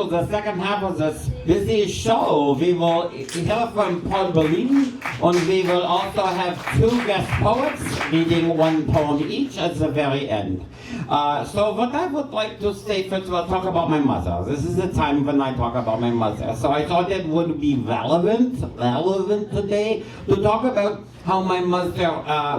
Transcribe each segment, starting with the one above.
to the second half of this busy show. We will hear from Paul Bellini, and we will also have 2 guest poets reading 1 poem each at the very end. So what I would like to say, first of all, talk about my mother. This is the time when I talk about my mother. So I thought it would be relevant today to talk about how my mother,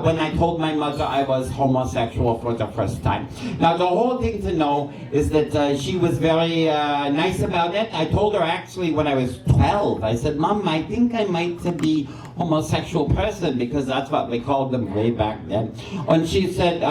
when I told my mother I was homosexual for the first time. Now the whole thing to know is that she was very nice about it. I told her actually when I was 12, I said, Mom, I think I might be homosexual person, because that's what we called them way back then. And she said,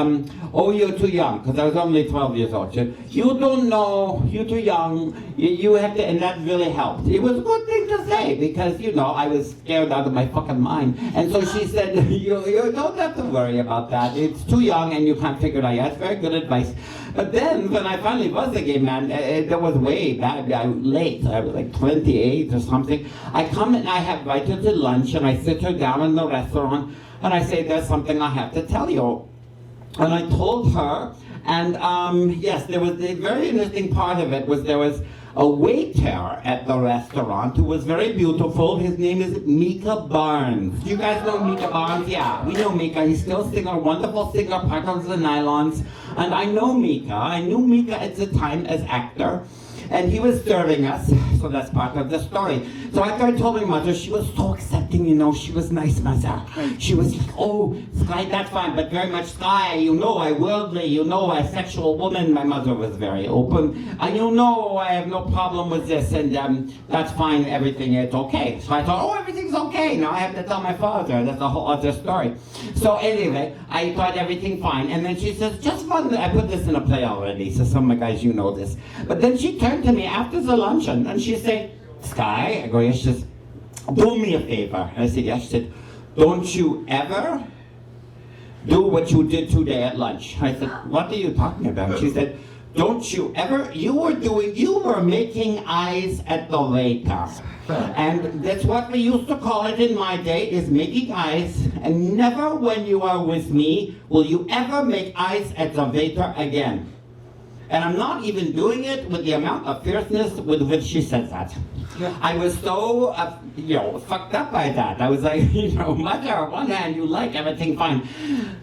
oh, you're too young, because I was only 12 years old. She said, you don't know, you're too young, you have to, and that really helped. It was a good thing to say, because, you know, I was scared out of my fucking mind. And so she said, you don't have to worry about that. It's too young and you can't figure it out. That's very good advice. But then, when I finally was a gay man, that was way back, late. I was like 28 or something. I come and I invite her to lunch, and I sit her down in the restaurant, and I say, there's something I have to tell you. And I told her, and yes, there was a very interesting part of it was there was a waiter at the restaurant who was very beautiful. His name is Mika Barnes. Do you guys know Mika Barnes? Yeah, we know Mika. He's still a singer, wonderful singer, part of the Nylons. And I know Mika. I knew Mika at the time as actor. And he was serving us, so that's part of the story. So after I told my mother, she was so accepting, you know, she was nice, mother. She was like, oh, Sky, that's fine, but very much Sky, you know, I worldly, you know, a sexual woman. My mother was very open. And you know, I have no problem with this, and that's fine, everything is okay. So I thought, oh, everything's okay. Now I have to tell my father. That's a whole other story. So anyway, I thought everything fine. And then she says, just fun. I put this in a play already, so some of the guys, you know this. But then she turned to me after the luncheon, and she said, Sky, I go, yes, she says, do me a favor. And I said, yes. She said, don't you ever do what you did today at lunch. I said, what are you talking about? She said, don't you ever, you were making eyes at the waiter. And that's what we used to call it in my day, is making eyes, and never when you are with me will you ever make eyes at the waiter again. And I'm not even doing it with the amount of fierceness with which she said that. I was so, fucked up by that. I was like, mother, on one hand, you like everything fine.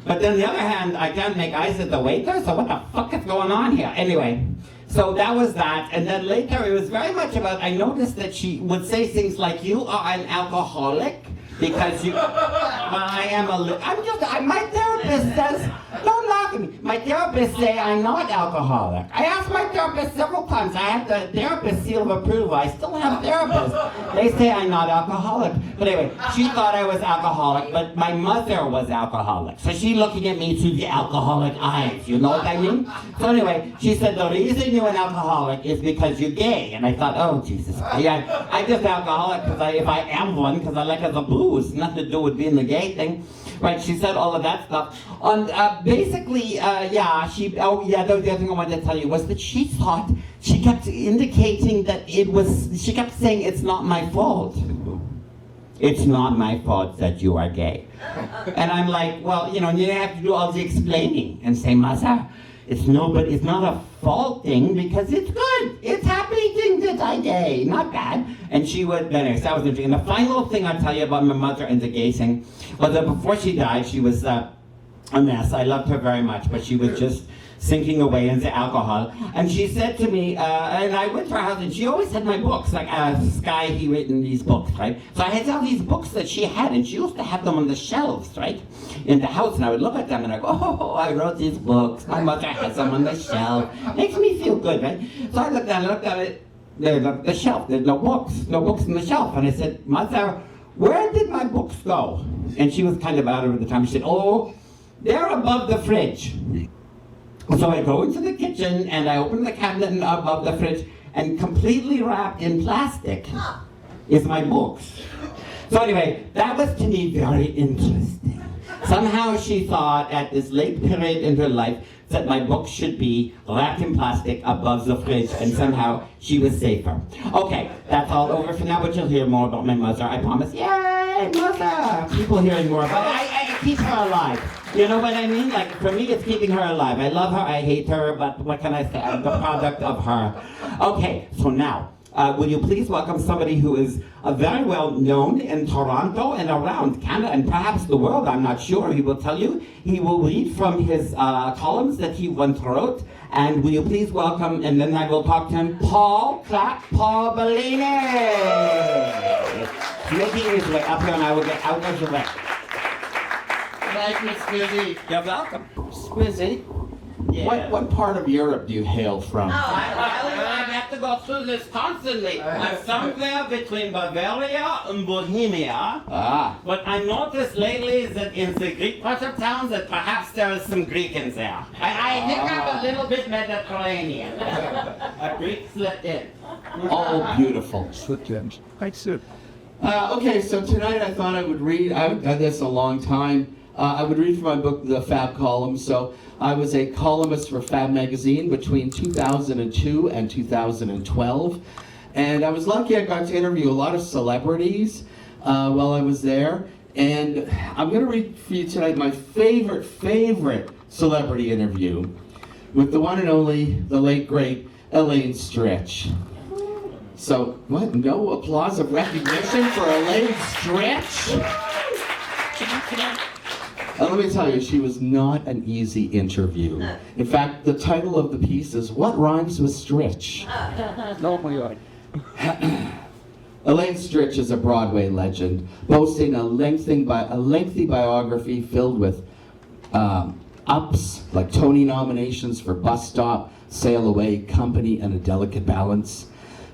But then on the other hand, I can't make eyes at the waiter, so what the fuck is going on here? Anyway, so that was that. And then later, it was very much about, I noticed that she would say things like, you are an alcoholic, because you, I am my therapist says, don't laugh at me. My therapist say I'm not alcoholic. I asked my therapist several times. I have the therapist seal of approval. I still have therapists. They say I'm not alcoholic. But anyway, she thought I was alcoholic, but my mother was alcoholic. So she looking at me through the alcoholic eyes, you know what I mean? So anyway, she said, the reason you're an alcoholic is because you're gay. And I thought, oh, Jesus. Yeah, I'm just alcoholic if I am one, because I like the blues. Nothing to do with being the gay thing. Right, she said all of that stuff. And basically, that was the other thing I wanted to tell you, was that she thought, she kept indicating that she kept saying, it's not my fault. It's not my fault that you are gay. And I'm like, well, you have to do all the explaining and say, Masa, it's not a fault thing, because it's good. It's happy thing that I'm gay, not bad. And she would, anyways, that was interesting. And the final thing I'll tell you about my mother and the gay thing was that before she died, she was a mess. I loved her very much, but she was just sinking away into alcohol. And she said to me, and I went to her house, and she always had my books, like Sky, he written these books, right? So I had all these books that she had, and she used to have them on the shelves, right, in the house, and I would look at them, and I go, oh, I wrote these books. My mother has them on the shelf. Makes me feel good, right? So I looked at it, the shelf, there's no books on the shelf. And I said, Mother, where did my books go? And she was kind of out of it at the time. She said, oh, they're above the fridge. So I go into the kitchen, and I open the cabinet above the fridge, and completely wrapped in plastic is my books. So anyway, that was to me very interesting. Somehow she thought at this late period in her life that my books should be wrapped in plastic above the fridge, and somehow she was safer. Okay, that's all over for now, but you'll hear more about my mother, I promise. Yay, mother! People hearing more, but I keep her alive. You know what I mean? Like, for me, it's keeping her alive. I love her, I hate her, but what can I say? I'm the product of her. Okay, so now, will you please welcome somebody who is very well known in Toronto and around Canada and perhaps the world, I'm not sure. He will tell you. He will read from his columns that he once wrote. And will you please welcome, and then I will talk to him, Paul Bellini. He's making his way up here and I will get out of the way. Thank you, Spizzy. You're welcome. Spizzy, Yeah. what part of Europe do you hail from? I have to go through this constantly. I'm somewhere between Bavaria and Bohemia. Ah, But I noticed lately that in the Greek part of town that perhaps there is some Greek in there. I think I'm a little bit Mediterranean. A Greek slipped in. all beautiful. Okay, so tonight I thought I would read, I haven't done this in a long time. I would read from my book, The Fab Column. So I was a columnist for Fab Magazine between 2002 and 2012. And I was lucky I got to interview a lot of celebrities while I was there. And I'm going to read for you tonight my favorite celebrity interview with the one and only, the late, great Elaine Stritch. So, what? No applause of recognition for Elaine Stritch? Let me tell you, she was not an easy interview. In fact, the title of the piece is What Rhymes with Stritch? Elaine Stritch is a Broadway legend, boasting a lengthy biography filled with ups, like Tony nominations for Bus Stop, Sail Away, Company, and A Delicate Balance,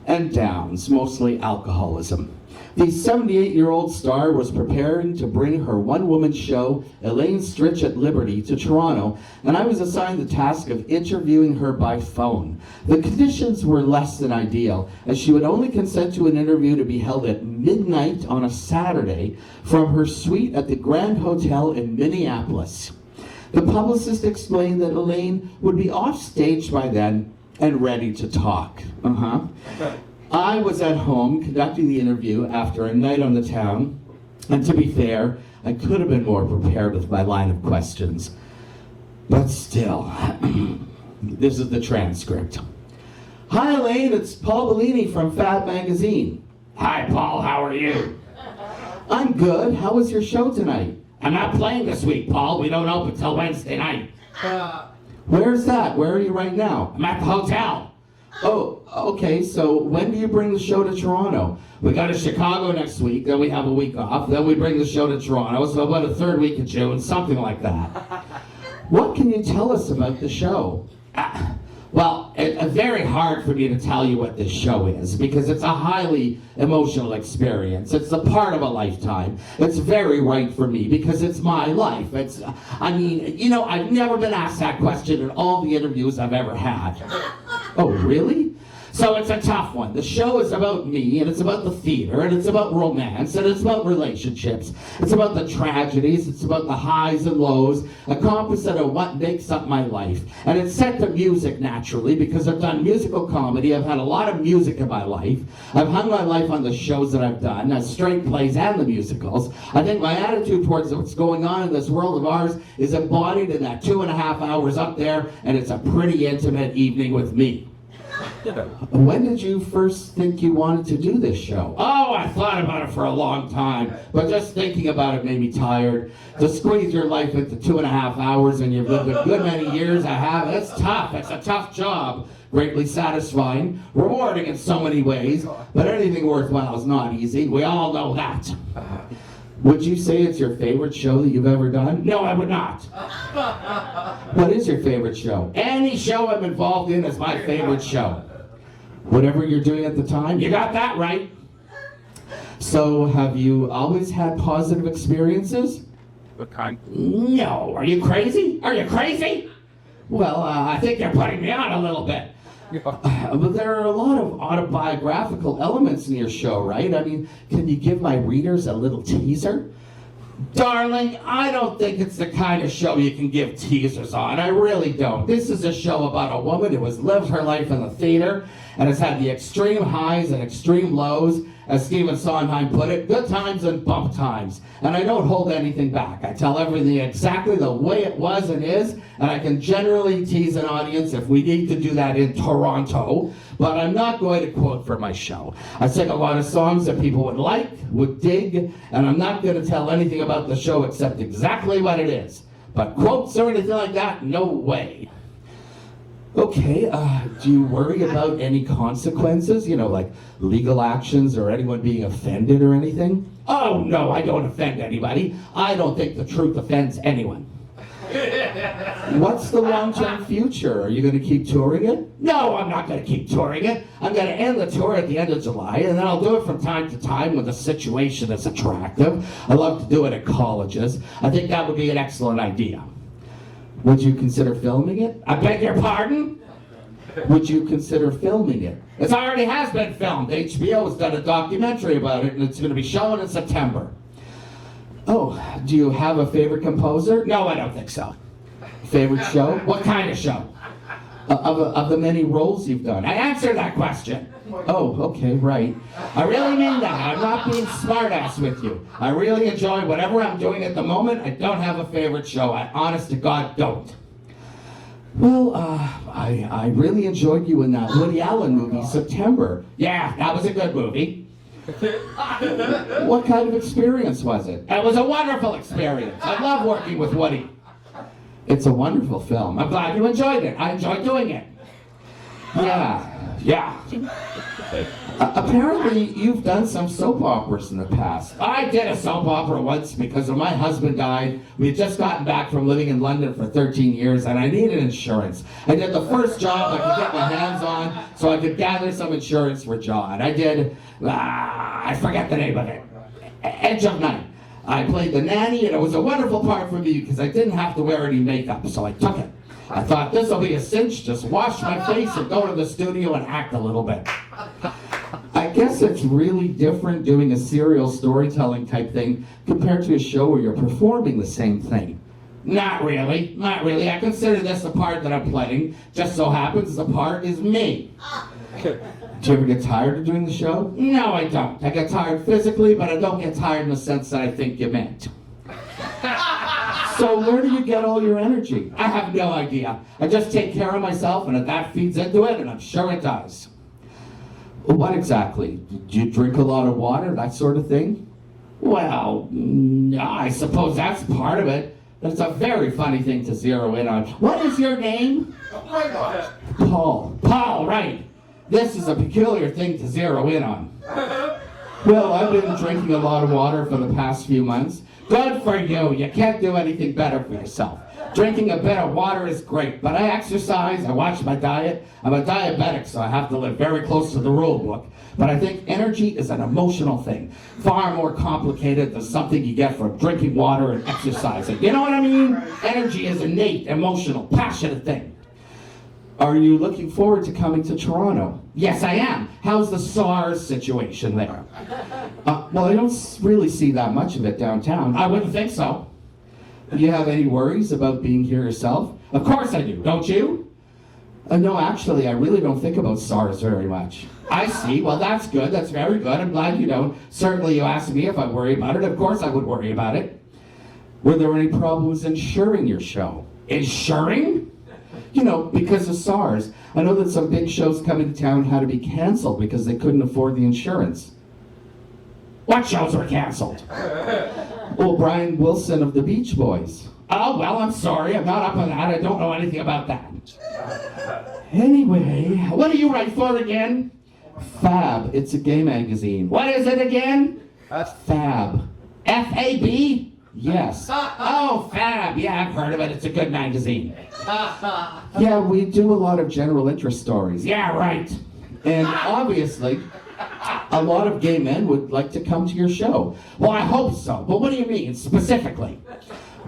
and downs, mostly alcoholism. The 78-year-old star was preparing to bring her one-woman show, Elaine Stritch at Liberty, to Toronto, and I was assigned the task of interviewing her by phone. The conditions were less than ideal, as she would only consent to an interview to be held at midnight on a Saturday from her suite at the Grand Hotel in Minneapolis. The publicist explained that Elaine would be off stage by then and ready to talk. I was at home conducting the interview after a night on the town, and to be fair, I could have been more prepared with my line of questions. But still, this is the transcript. Hi Elaine, it's Paul Bellini from Fab Magazine. Hi Paul, how are you? I'm good. How was your show tonight? I'm not playing this week, Paul. We don't open till Wednesday night. Where's that? Where are you right now? I'm at the hotel. Oh, okay, so when do you bring the show to Toronto? We go to Chicago next week, then we have a week off, then we bring the show to Toronto, so about the third week of June, something like that. What can you tell us about the show? Well, it's very hard for me to tell you what this show is, because it's a highly emotional experience. It's a part of a lifetime. It's very right for me, because it's my life. I've never been asked that question in all the interviews I've ever had. Oh, really? So it's a tough one. The show is about me, and it's about the theater, and it's about romance, and it's about relationships. It's about the tragedies, it's about the highs and lows, a composite of what makes up my life. And it's set to music, naturally, because I've done musical comedy, I've had a lot of music in my life. I've hung my life on the shows that I've done, as straight plays and the musicals. I think my attitude towards what's going on in this world of ours is embodied in that 2.5 hours up there, and it's a pretty intimate evening with me. When did you first think you wanted to do this show? Oh, I thought about it for a long time, but just thinking about it made me tired. To squeeze your life into 2.5 hours and you've lived a good many years I have, it's tough. It's a tough job. Greatly satisfying, rewarding in so many ways, but anything worthwhile is not easy. We all know that. Would you say it's your favorite show that you've ever done? No, I would not. What is your favorite show? Any show I'm involved in is my favorite show. Whatever you're doing at the time? You got that right. So, have you always had positive experiences? What kind? No. Are you crazy? Are you crazy? Well, I think you're putting me on a little bit. But there are a lot of autobiographical elements in your show, right? I mean, can you give my readers a little teaser? Darling, I don't think it's the kind of show you can give teasers on. I really don't. This is a show about a woman who has lived her life in the theater, and it's had the extreme highs and extreme lows, as Stephen Sondheim put it, good times and bump times. And I don't hold anything back. I tell everything exactly the way it was and is, and I can generally tease an audience if we need to do that in Toronto, but I'm not going to quote for my show. I sing a lot of songs that people would like, would dig, and I'm not going to tell anything about the show except exactly what it is. But quotes or anything like that, no way. Okay, do you worry about any consequences? You know, like legal actions or anyone being offended or anything? Oh, no, I don't offend anybody. I don't think the truth offends anyone. What's the long-term future? Are you going to keep touring it? No, I'm not going to keep touring it. I'm going to end the tour at the end of July, and then I'll do it from time to time when the situation is attractive. I love to do it at colleges. I think that would be an excellent idea. Would you consider filming it? I beg your pardon? Would you consider filming it? It already has been filmed. HBO has done a documentary about it, and it's going to be shown in September. Oh, do you have a favorite composer? No, I don't think so. Favorite show? What kind of show? Of the many roles you've done. I answered that question. Oh, okay, right. I really mean that. I'm not being smartass with you. I really enjoy whatever I'm doing at the moment. I don't have a favorite show. I honest to God don't. Well, I really enjoyed you in that Woody Allen movie, September. Yeah, that was a good movie. What kind of experience was it? It was a wonderful experience. I love working with Woody. It's a wonderful film. I'm glad you enjoyed it. I enjoyed doing it. Yeah. Apparently, you've done some soap operas in the past. I did a soap opera once because when my husband died. We had just gotten back from living in London for 13 years, and I needed insurance. I did the first job I could get my hands on so I could gather some insurance for John. I did, I forget the name of it, Edge of Night. I played the nanny, and it was a wonderful part for me because I didn't have to wear any makeup, so I took it. I thought, this will be a cinch, just wash my face and go to the studio and act a little bit. I guess it's really different doing a serial storytelling type thing compared to a show where you're performing the same thing. Not really. I consider this the part that I'm playing. Just so happens the part is me. Do you ever get tired of doing the show? No, I don't. I get tired physically, but I don't get tired in the sense that I think you meant. So where do you get all your energy? I have no idea. I just take care of myself, and if that feeds into it, and I'm sure it does. Well, what exactly? Do you drink a lot of water, that sort of thing? Well, I suppose that's part of it. But it's a very funny thing to zero in on. What is your name? Paul. Paul, right. This is a peculiar thing to zero in on. Well, I've been drinking a lot of water for the past few months. Good for you. You can't do anything better for yourself. Drinking a bit of water is great, but I exercise, I watch my diet. I'm a diabetic, so I have to live very close to the rule book. But I think energy is an emotional thing, far more complicated than something you get from drinking water and exercising. You know what I mean? Energy is innate, emotional, passionate thing. Are you looking forward to coming to Toronto? Yes, I am. How's the SARS situation there? Well, I don't really see that much of it downtown. I wouldn't think so. Do you have any worries about being here yourself? Of course I do. Don't you? No, actually, I really don't think about SARS very much. I see. Well, that's good. That's very good. I'm glad you don't. Certainly, you asked me if I worry about it. Of course I would worry about it. Were there any problems insuring your show? Insuring? You know, because of SARS. I know that some big shows coming to town had to be canceled because they couldn't afford the insurance. What shows were canceled? Well, Brian Wilson of the Beach Boys. Oh, well, I'm sorry. I'm not up on that. I don't know anything about that. Anyway, what do you write for again? Fab. It's a gay magazine. What is it again? Fab. F-A-B? Yes. Oh, Fab. Yeah, I've heard of it. It's a good magazine. Yeah, we do a lot of general interest stories. Yeah, right. And obviously, a lot of gay men would like to come to your show. Well, I hope so. But what do you mean, specifically?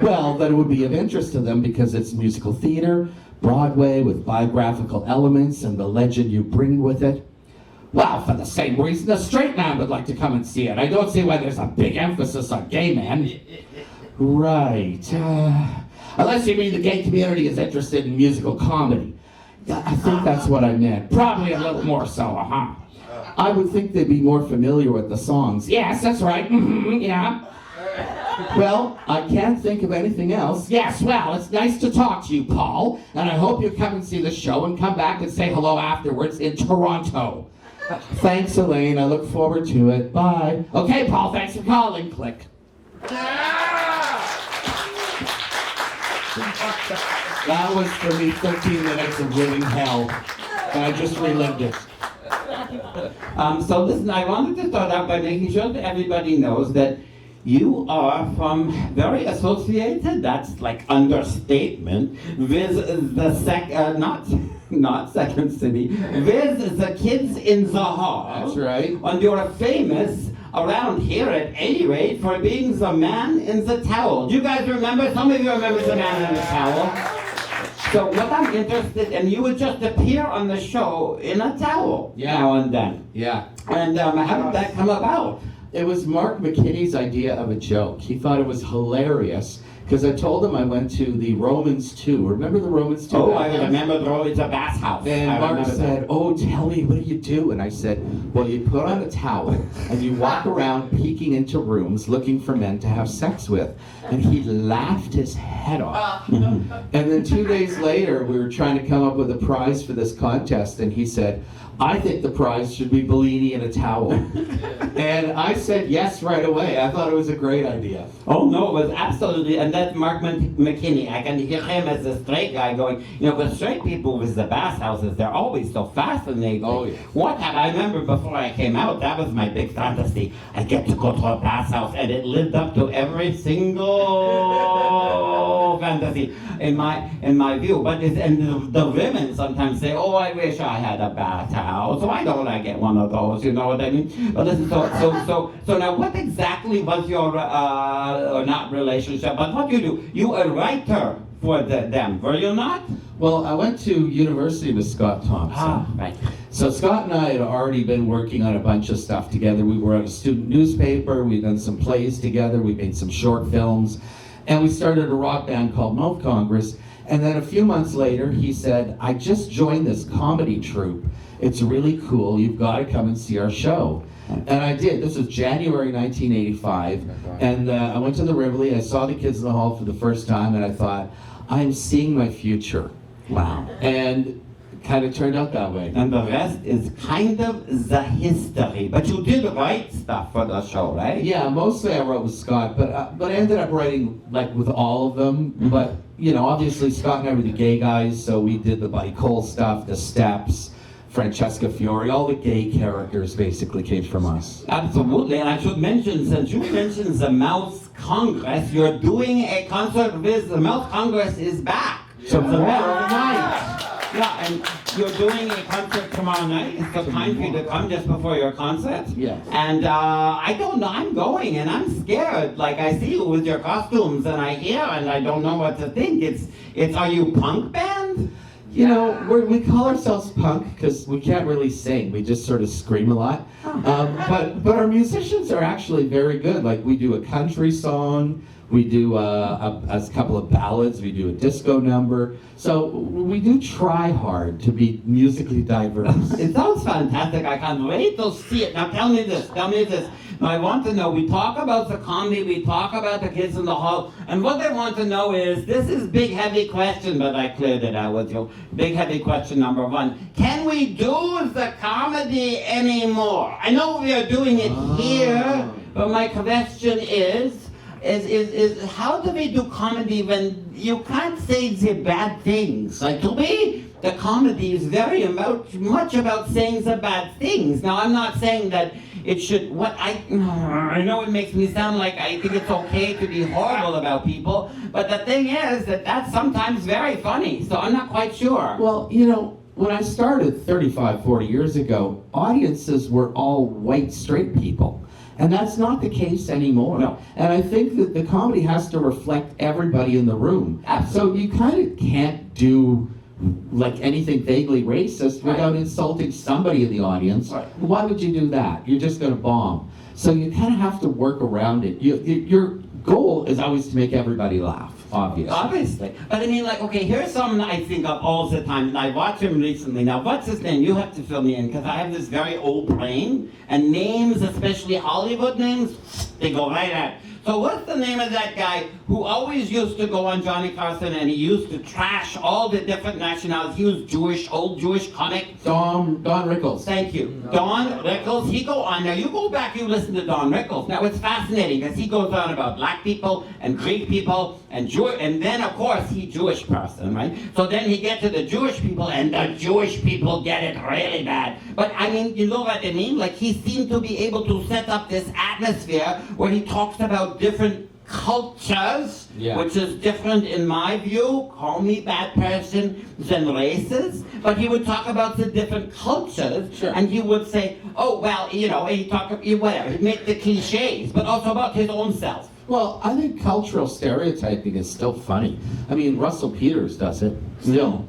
Well, that it would be of interest to them because it's musical theater, Broadway with biographical elements and the legend you bring with it. Well, for the same reason a straight man would like to come and see it. I don't see why there's a big emphasis on gay men. Right. Unless you mean the gay community is interested in musical comedy. I think that's what I meant. Probably a little more so, huh? I would think they'd be more familiar with the songs. Yes, that's right. Mm-hmm, yeah. Well, I can't think of anything else. Yes, well, it's nice to talk to you, Paul. And I hope you come and see the show and come back and say hello afterwards in Toronto. Thanks, Elaine. I look forward to it. Bye. Okay, Paul, thanks for calling. Click. That was for me 13 minutes of living hell. And I just relived it. So listen, I wanted to start out by making sure that everybody knows that you are from very associated, that's like understatement, with the not Second City, with the Kids in the Hall. That's right. And you're famous around here at any rate for being the man in the towel. Do you guys remember? Some of you remember the man in the towel. So what I'm interested in, you would just appear on the show in a towel now and then. Yeah. And how did that come about? It was Mark McKinney's idea of a joke. He thought it was hilarious because I told him I went to the Romans 2. Remember the Romans 2? Oh, I remember it's a bath house. And Mark said, oh, tell me, what do you do? And I said, well, you put on a towel and you walk around peeking into rooms looking for men to have sex with. And he laughed his head off. And then 2 days later, we were trying to come up with a prize for this contest, and he said, I think the prize should be Bellini in a towel. And I said yes right away. I thought it was a great idea. Oh no, it was absolutely, and that's Mark McKinney. I can hear him as a straight guy going, with straight people with the bathhouses, they're always so fascinating. Oh, yeah. I remember before I came out, that was my big fantasy. I get to go to a bathhouse, and it lived up to every single fantasy in my view. But the women sometimes say, oh, I wish I had a bathhouse. So why don't I get one of those? You know what I mean? But listen, so now, what exactly was your not relationship? But what you do? You a writer for them, were you not? Well, I went to university with Scott Thompson. Right. So Scott and I had already been working on a bunch of stuff together. We were at a student newspaper. We'd done some plays together. We made some short films, and we started a rock band called Mouth Congress. And then a few months later, he said, I just joined this comedy troupe. It's really cool. You've got to come and see our show. And I did. This was January 1985. And I went to the Rivoli. I saw the Kids in the Hall for the first time, and I thought, I'm seeing my future. Wow. And it kind of turned out that way. And the rest is kind of the history. But you did write stuff for the show, right? Yeah, mostly I wrote with Scott, but I ended up writing like with all of them. But obviously Scott and I were the gay guys, so we did the Buddy Cole stuff, the Steps, Francesca Fiore, all the gay characters basically came from us. Absolutely, and I should mention, since you mentioned the Mouse Congress, you're doing a concert with the Mouse Congress is back. Tomorrow night. Yeah, and you're doing a concert tomorrow night. It's the time for you to come just before your concert. Yes. And I don't know, I'm going and I'm scared. Like I see you with your costumes and I hear and I don't know what to think. Are you punk band? We call ourselves punk because we can't really sing. We just sort of scream a lot. But our musicians are actually very good. Like we do a country song, we do a couple of ballads, we do a disco number. So we do try hard to be musically diverse. It sounds fantastic. I can't wait to see it. Now tell me this. Now, I want to know, we talk about the comedy, we talk about the Kids in the Hall, and what I want to know is, this is big heavy question, but I cleared it out with you. Big heavy question number one. Can we do the comedy anymore? I know we are doing it here, but my question is how do we do comedy when you can't say the bad things? Like to me, the comedy is very much about saying the bad things. Now, I'm not saying that it should, I know it makes me sound like I think it's okay to be horrible about people, but the thing is that that's sometimes very funny, so I'm not quite sure. Well, when I started 35, 40 years ago, audiences were all white, straight people. And that's not the case anymore. No. And I think that the comedy has to reflect everybody in the room. Absolutely. So you kind of can't do like anything vaguely racist without insulting somebody in the audience. Right. Why would you do that? You're just going to bomb. So you kind of have to work around it. Your goal is always to make everybody laugh. obvious. Obviously. But I mean, like, okay, here's someone I think of all the time, and I watched him recently. Now, what's his name? You have to fill me in, because I have this very old brain, and names, especially Hollywood names, they go right at. So what's the name of that guy who always used to go on Johnny Carson, and he used to trash all the different nationalities? He was Jewish, old Jewish comic. Don Rickles. Thank you. Don Rickles, he go on. Now you go back, you listen to Don Rickles. Now it's fascinating because he goes on about black people and Greek people and and then of course he's Jewish person, right? So then he gets to the Jewish people, and the Jewish people get it really bad. But I mean, you know what I mean? Like, he seemed to be able to set up this atmosphere where he talks about different cultures, which is different in my view, call me bad person, than races, but he would talk about the different cultures, and he would say, oh, well, you know, he talk whatever, he'd make the cliches, but also about his own self. Well, I think cultural stereotyping is still funny. I mean, Russell Peters does it still.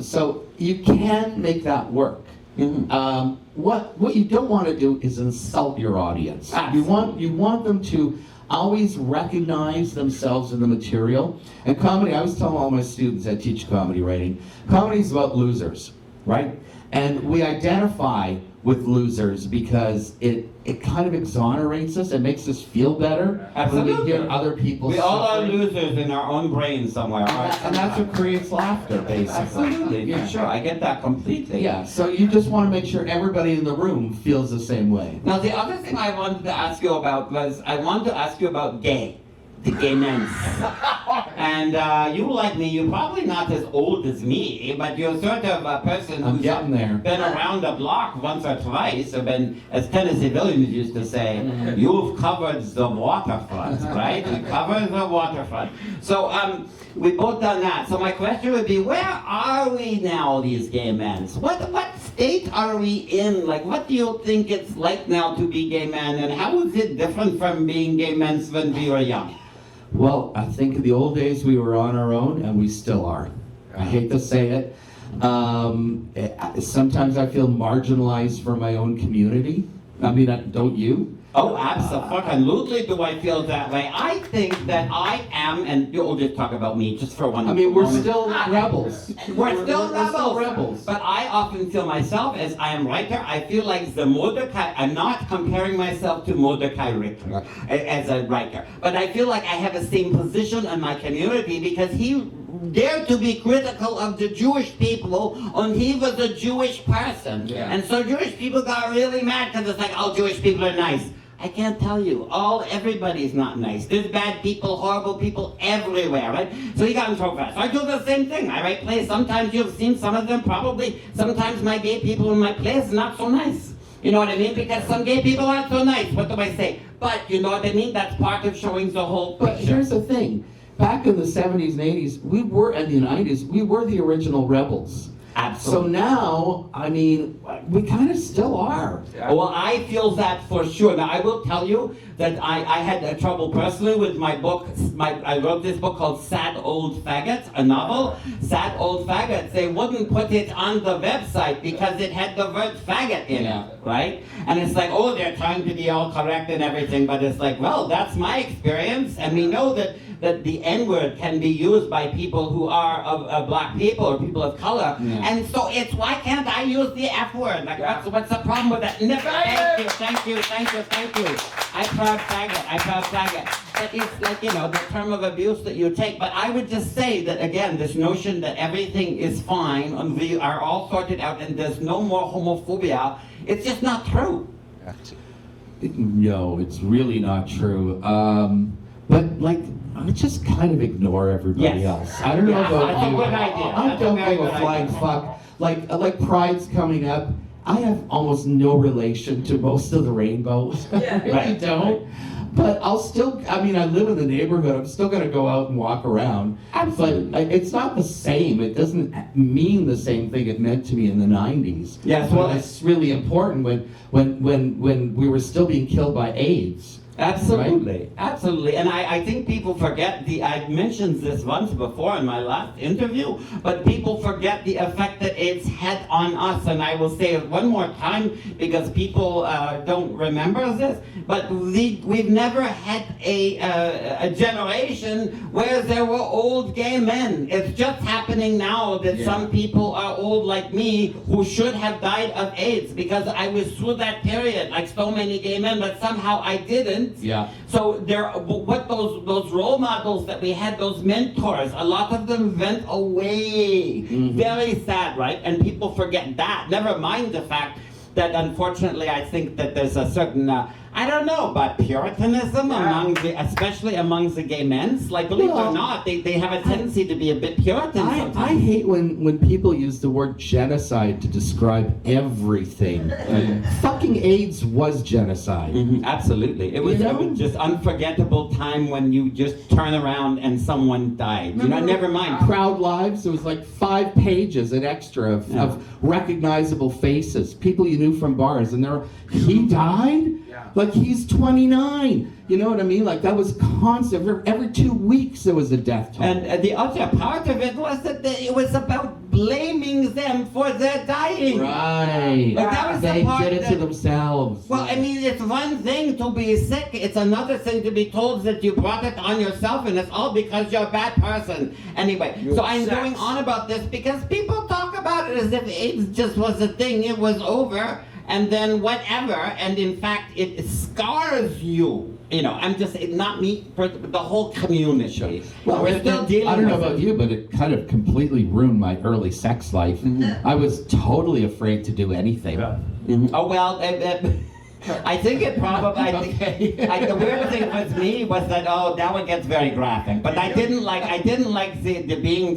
So you can make that work. What you don't want to do is insult your audience. You want them to always recognize themselves in the material. And comedy, I always tell all my students that teach comedy writing, comedy is about losers, right? And we identify with losers because it kind of exonerates us. It makes us feel better when we hear other people We all are losers in our own brains somewhere. And that's what creates laughter, basically. Absolutely, yeah. Sure, I get that completely. Yeah, so you just want to make sure everybody in the room feels the same way. Now, the other thing I wanted to ask you about was, I wanted to ask you about the gay men. And you, like me, you're probably not as old as me, but you're sort of a person who's been around the block once or twice, or been, as Tennessee Williams used to say, you've covered the waterfront, right? You covered the waterfront. So we've both done that. So my question would be, where are we now, these gay men? What state are we in? Like, what do you think it's like now to be gay men, and how is it different from being gay men when we were young? Well, I think in the old days we were on our own, and we still are. I hate to say it. Sometimes I feel marginalized for my own community. I mean, don't you? Oh, absolutely do I feel that way. I think that I am, and you'll just talk about me just for one moment. I mean, we're still rebels. We're still rebels. But I often feel myself, as I am writer, I feel like the Mordecai, I'm not comparing myself to Mordecai Richter as a writer, but I feel like I have the same position in my community because he dared to be critical of the Jewish people, and he was a Jewish person. And so Jewish people got really mad because it's like, oh, Jewish people are nice. I can't tell you, everybody's not nice. There's bad people, horrible people everywhere, right? So he got in trouble for that. So I do the same thing. I write plays. Sometimes you've seen some of them, probably. Sometimes my gay people in my plays not so nice. You know what I mean? Because some gay people aren't so nice. What do I say? But you know what I mean? That's part of showing the whole picture. But here's the thing. Back in the 70s and 80s, and the 90s, we were the original rebels. Absolutely. So now, I mean, we kind of still are. Well, I feel that for sure. Now, I will tell you that I had trouble personally with my book. I wrote this book called Sad Old Faggots, a novel. Sad Old Faggots. They wouldn't put it on the website because it had the word faggot in it, right? And it's like, oh, they're trying to be all correct and everything, but it's like, well, that's my experience, and we know that the N-word can be used by people who are of black people or people of color. And so it's, why can't I use the F-word? Like, what's the problem with that? Never. Thank you. I proud faggot. But it's like, you know, the term of abuse that you take. But I would just say that, again, this notion that everything is fine and we are all sorted out and there's no more homophobia, it's just not true. No, it's really not true. But, like, I just kind of ignore everybody else. I don't know about that's you. A good idea. I don't give a flying fuck. Like Pride's coming up. I have almost no relation to most of the rainbows. I really don't. But I'll still, I mean, I live in the neighborhood. I'm still going to go out and walk around. Absolutely. But it's not the same. It doesn't mean the same thing it meant to me in the 90s. Yes, well, it's really important when we were still being killed by AIDS. Absolutely, absolutely. And I think people forget I mentioned this once before in my last interview, but people forget the effect that AIDS had on us. And I will say it one more time because people don't remember this, but we've never had a generation where there were old gay men. It's just happening now that some people are old like me who should have died of AIDS because I was through that period like so many gay men, but somehow I didn't. Yeah. So what those role models that we had, those mentors, a lot of them went away. Very sad, right? And people forget that. Never mind the fact that unfortunately I think that there's a certain I don't know about Puritanism especially among the gay men. Like, believe it or not, they have a tendency to be a bit Puritan sometimes. I hate when people use the word genocide to describe everything. Fucking AIDS was genocide. Absolutely. It was just unforgettable time when you just turn around and someone died. Never mind. Proud Lives, there was like 5 pages an extra of recognizable faces, people you knew from bars, and he died? Like, he's 29. You know what I mean? Like, that was constant. Every 2 weeks there was a death toll. And the other part of it was that it was about blaming them for their dying. Right. Like, that was they the part did it to themselves. Well, I mean, it's one thing to be sick. It's another thing to be told that you brought it on yourself, and it's all because you're a bad person. Anyway, so I'm going on about this because people talk about it as if AIDS just was a thing. It was over. And then whatever, and in fact, it scars you. I'm just, not me, but the whole community. Well, we're still dealing I don't know with about you, but it kind of completely ruined my early sex life. I was totally afraid to do anything. Oh, well, I think it probably, the weird thing with me was that, now it gets very graphic. But I didn't like the being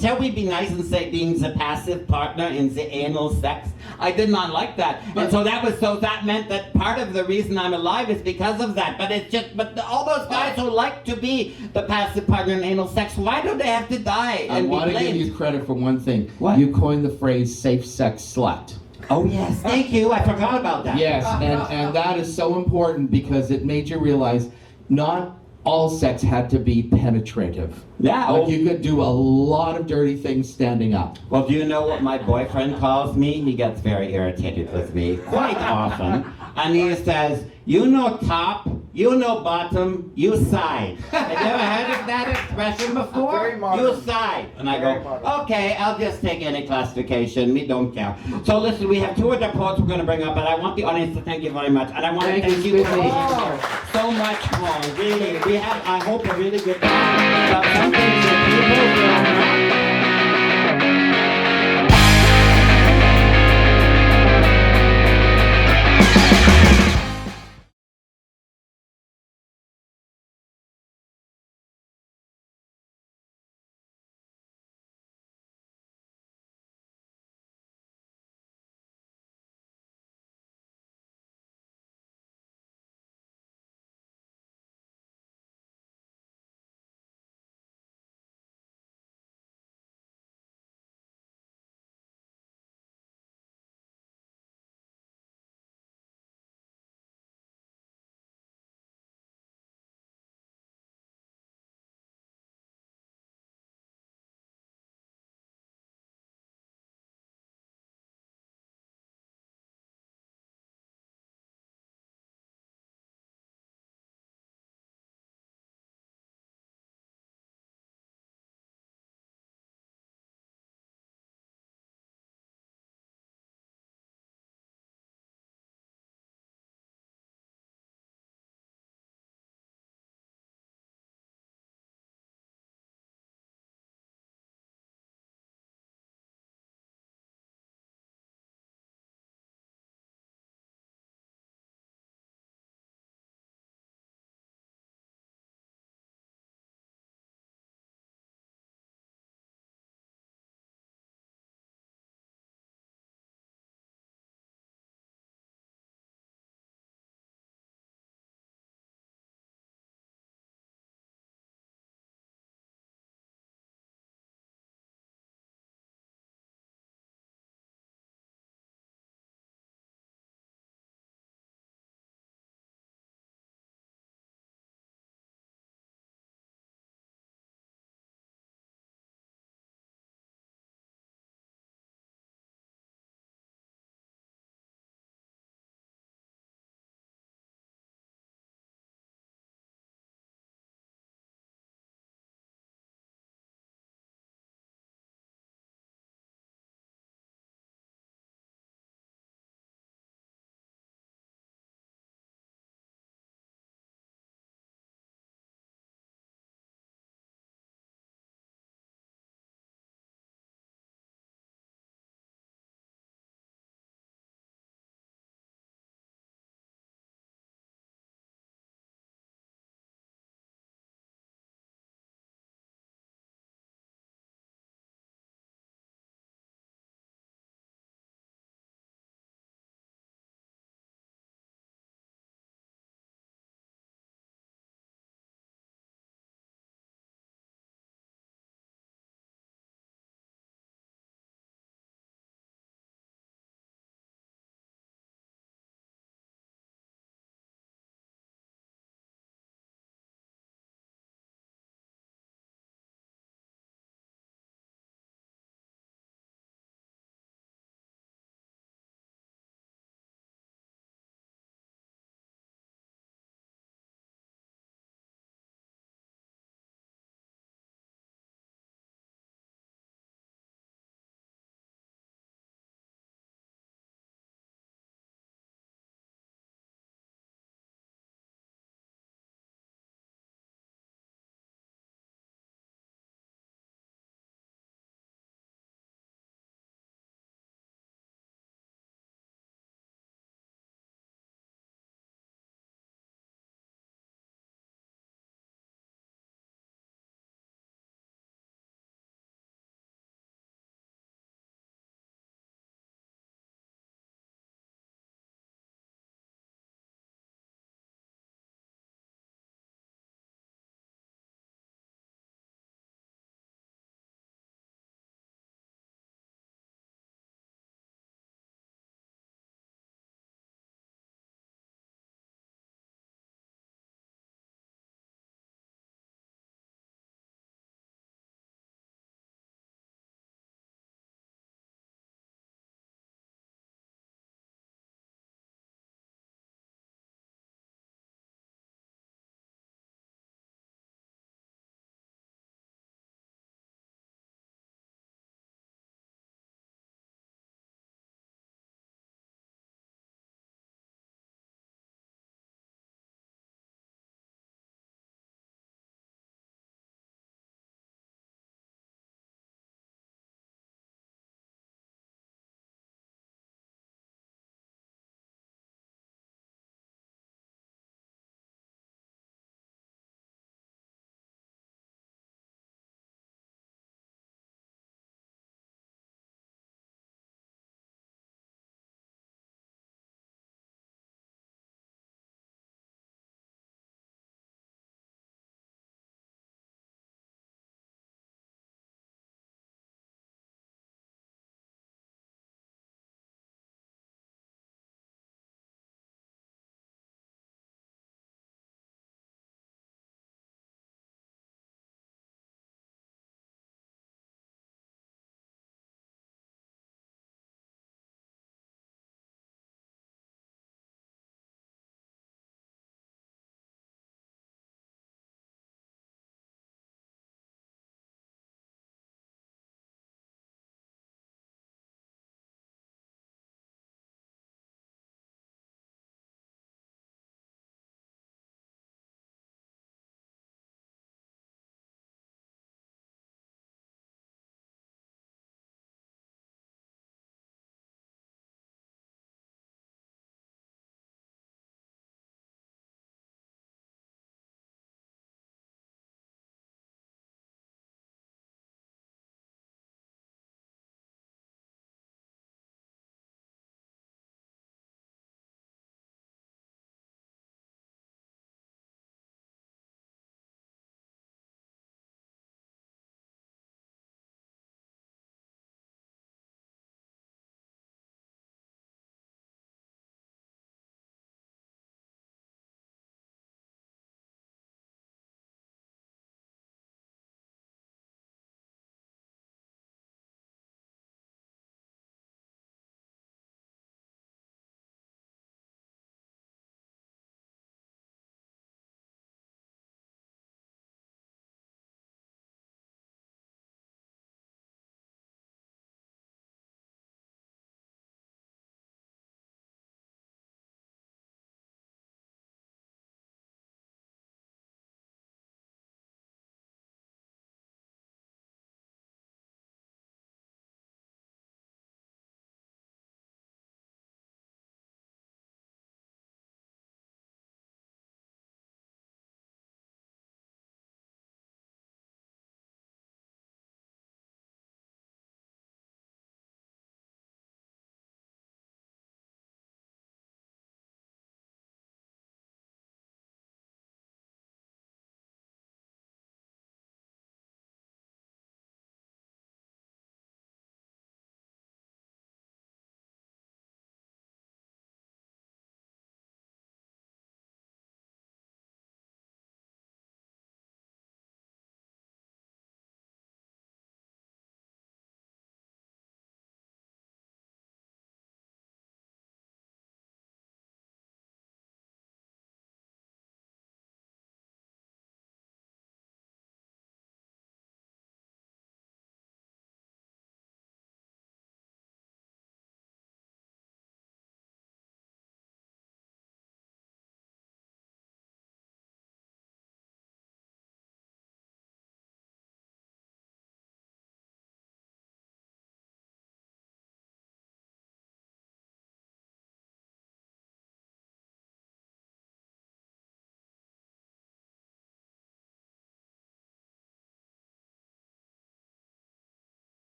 shall we be nice and say being the passive partner in the anal sex? I did not like that. And so that meant that part of the reason I'm alive is because of that. But all those guys who like to be the passive partner in anal sex, why do they have to die I and be want to blamed? give you credit for one thing. What? You coined the phrase safe sex slut. Oh yes, thank you. I forgot about that. Yes, and that is so important because it made you realize not all sex had to be penetrative. Yeah. Like, you could do a lot of dirty things standing up. Well, do you know what my boyfriend calls me? He gets very irritated with me quite often. And he says, you know top, you know bottom, you side. Have you ever heard of that expression before? You side. And I go, okay, I'll just take any classification. Me don't care. So listen, we have 2 other poets we're going to bring up, but I want the audience to thank you very much. And I want to thank you so much, Paul. Really, we have, I hope, a really good time about something that people will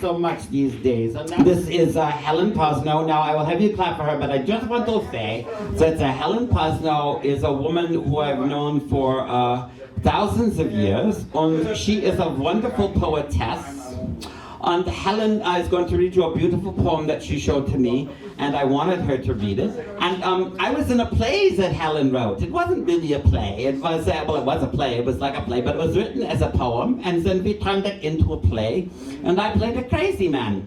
so much these days. And this is Helen Posno. Now, I will have you clap for her, but I just want to say that Helen Posno is a woman who I've known for thousands of years, and she is a wonderful poetess. And Helen is going to read you a beautiful poem that she showed to me, and I wanted her to read it. And I was in a play that Helen wrote. It wasn't really a play. It was, well, it was a play. It was like a play, but it was written as a poem, and then we turned it into a play. And I played a crazy man,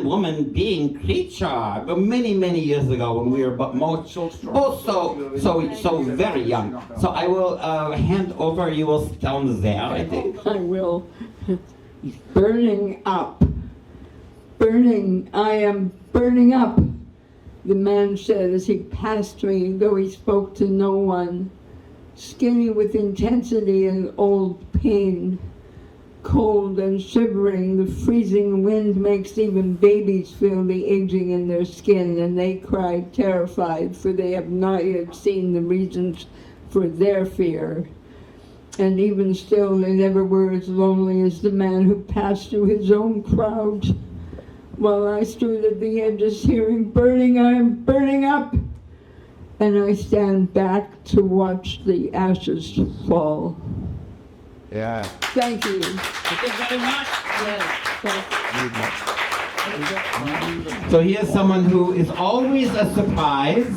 woman, being, creature, many, many years ago when we were both so very young. So I will hand over. You will stand there, I think. I will. Burning up. Burning, I am burning up, the man said as he passed me, though he spoke to no one. Skinny with intensity and old pain. Cold and shivering, the freezing wind makes even babies feel the aging in their skin, and they cry terrified, for they have not yet seen the reasons for their fear. And even still, they never were as lonely as the man who passed through his own crowd. While I stood at the edge just hearing burning, I am burning up. And I stand back to watch the ashes fall. Yeah. Thank you. Thank you very much. Yes. So here's someone who is always a surprise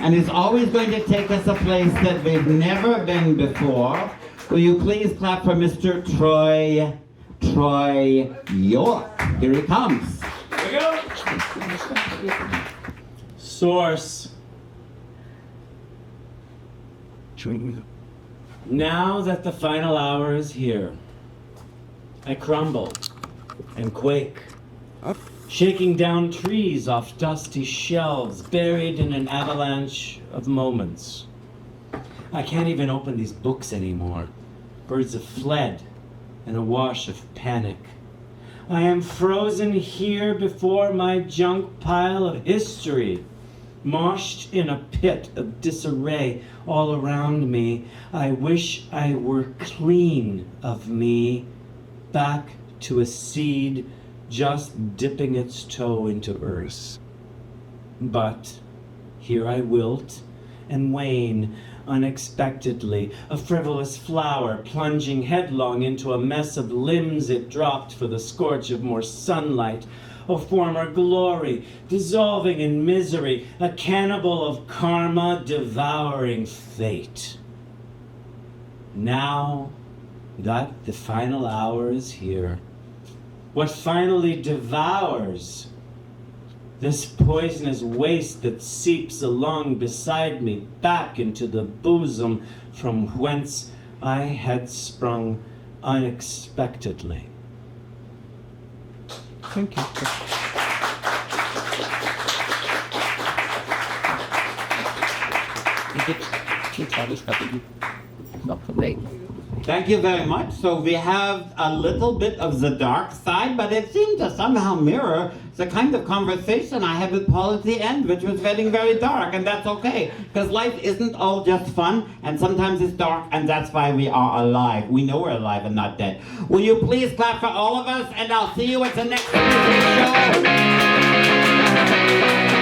and is always going to take us a place that we've never been before. Will you please clap for Mr. Troy York? Here he comes. Here we go. Source. Now that the final hour is here, I crumble and quake, shaking down trees off dusty shelves, buried in an avalanche of moments. I can't even open these books anymore. Birds have fled in a wash of panic. I am frozen here before my junk pile of history, moshed in a pit of disarray all around me. I wish I were clean of me, back to a seed just dipping its toe into earth. But here I wilt and wane unexpectedly, a frivolous flower plunging headlong into a mess of limbs it dropped for the scorch of more sunlight, a former glory dissolving in misery, a cannibal of karma devouring fate. Now that the final hour is here, what finally devours this poisonous waste that seeps along beside me back into the bosom from whence I had sprung unexpectedly. Thank you. Thank you very much. So we have a little bit of the dark side, but it seemed to somehow mirror the kind of conversation I had with Paul at the end, which was getting very dark, and that's okay, because life isn't all just fun, and sometimes it's dark, and that's why we are alive. We know we're alive and not dead. Will you please clap for all of us, and I'll see you at the next show.